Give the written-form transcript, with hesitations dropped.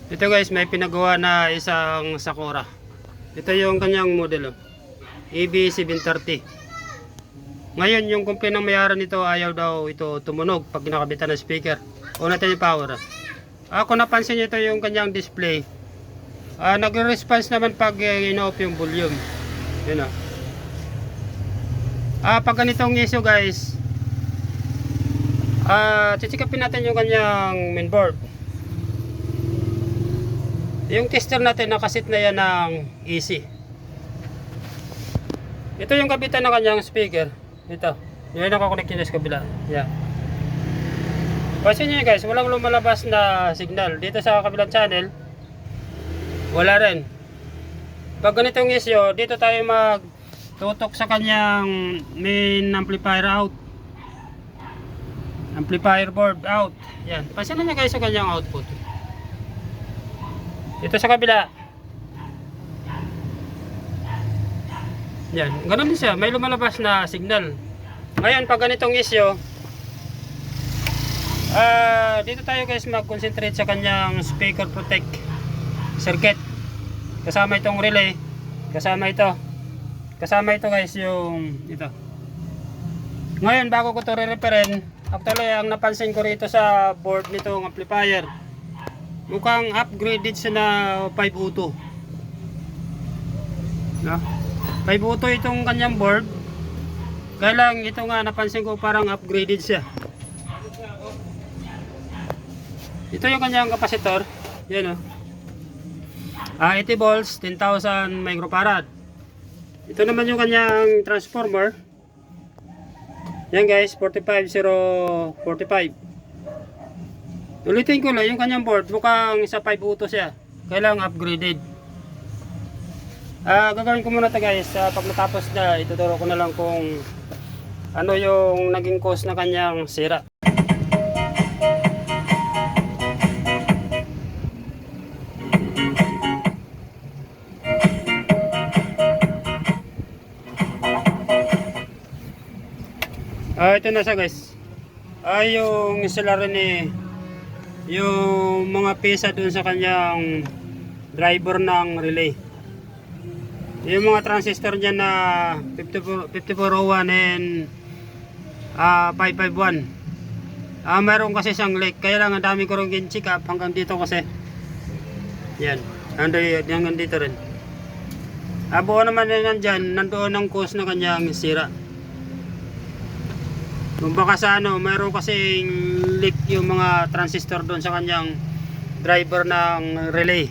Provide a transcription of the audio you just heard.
Ito guys, may pinagawa na isang Sakura. Ito yung kanyang model, EB730. Ngayon yung complaint ng mayari nito, ayaw daw ito tumunog pag kinakabitan ng speaker. O natin yung power. Kung napansin nyo, ito yung kanyang display. Nagre-response naman pag in-off yung volume. Yun o. Pag ganitong issue guys, chichikapin natin yung kanyang mainboard. Yung tester natin nakasit na yan ng easy. Ito yung kabitan ng kanyang speaker. Ito. Yan nakakonect yun sa kabila. Yan. Pansin nyo guys, walang lumalabas na signal. Dito sa kabilang channel, wala rin. Pag ganitong issue, dito tayo magtutok sa kanyang main amplifier out. Amplifier board out. Yan. Pansin nyo guys sa kanyang output. Ito sa kabila. Yan, ganun din siya, may lumalabas na signal. Ngayon pag ganitong issue, dito tayo guys mag-concentrate sa kanyang speaker protect circuit. Kasama itong relay, kasama ito guys yung ito. Ngayon bago ko ito re-referin, actually ang napansin ko rito sa board nitong amplifier, mukhang upgraded siya na 502. No? 502 itong kanyang board. Kaya lang ito nga napansin ko parang upgraded siya. Ito yung kanyang kapasitor. Yan o. 80 volts, 10,000 microfarad. Ito naman yung kanyang transformer. Yan guys, 45045. Ulitin ko lang, yung kanyang board mukhang sa 502 siya. Kailang upgraded. Gagawin ko muna ito guys. Pag natapos na, ituturo ko na lang kung ano yung naging cause na kanyang sira. Ito na siya guys. Yung sila rin yung mga pesa dun sa kanyang driver ng relay. Yung mga transistor dyan na 5401 and 551. Mayroon kasi siyang leak. Kaya lang ang dami ko rin check up hanggang dito kasi. Yan. Hanggang dito rin. Buo naman na nandyan. Nandoon ang cause na kanyang sira. Kung baka sa mayroon kasing leak yung mga transistor doon sa kanyang driver ng relay.